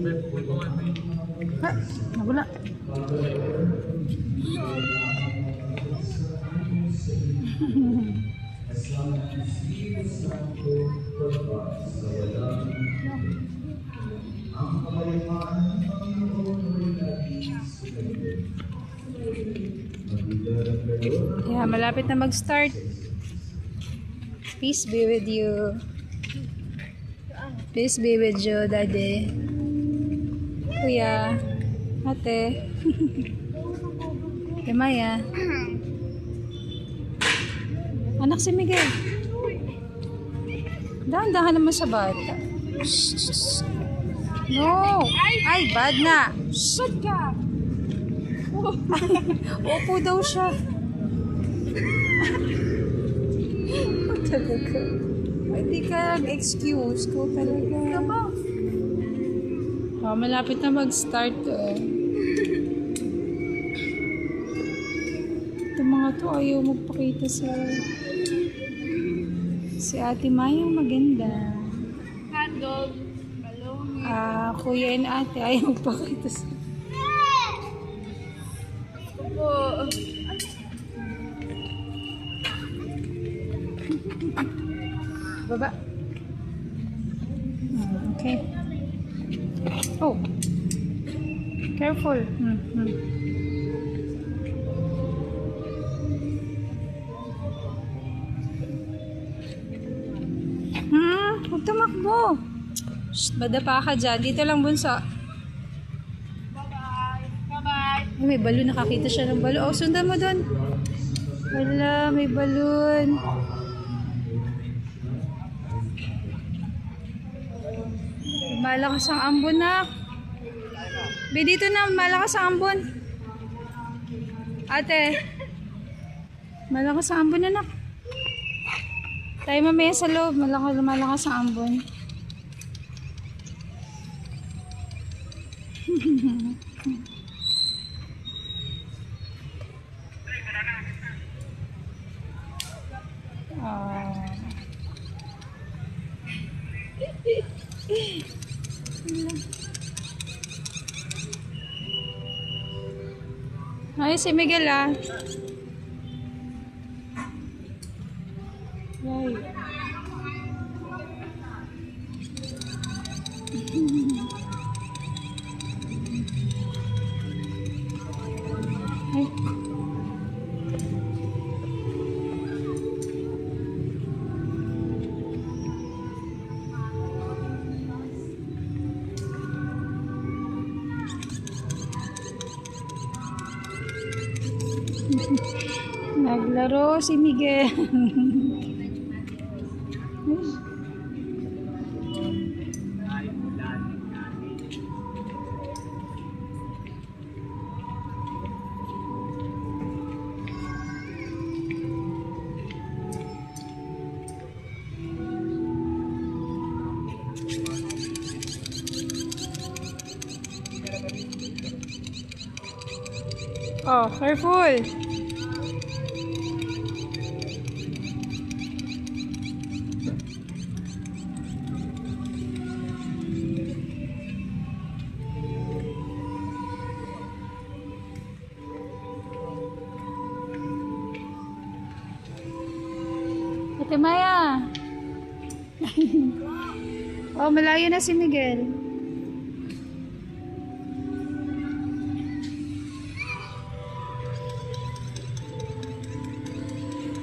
Ha? Nabula. Yeah, malapit na mag-start. Peace be with you. Peace be with you, Daddy. Kuya. Ate. Maya. Anak si Miguel. Dahan-dahan naman sa bata. No! Ay, bad na! Shut ka! Opo daw siya. Talaga. Hindi ka nag-excuse ko talaga. Oh, malapit na mag-start Itong mga to ayaw magpakita sa si Ate Mayang maganda. Hotdog. Balongi. Kuya and ate ayaw magpakita sa Opo. baba. Okay. Oh. Careful. Huwag tumakbo. Shh, madapa ka dyan. Dito lang, bunso. Bye-bye. Bye-bye. Ay, may balon. Nakakita siya ng balon. Oh, sundan mo doon. Wala, may balon. Malakas ang ambon na. Be, dito na. Malakas ang ambon. Ate. Malakas ang ambon na. Tayo mamaya sa loob. Malakas ang ambon. Ay, si Miguel Ay. Ay. Naglaro si Miguel. Oh, careful. Ate Maya. Oh, malayo na si Miguel.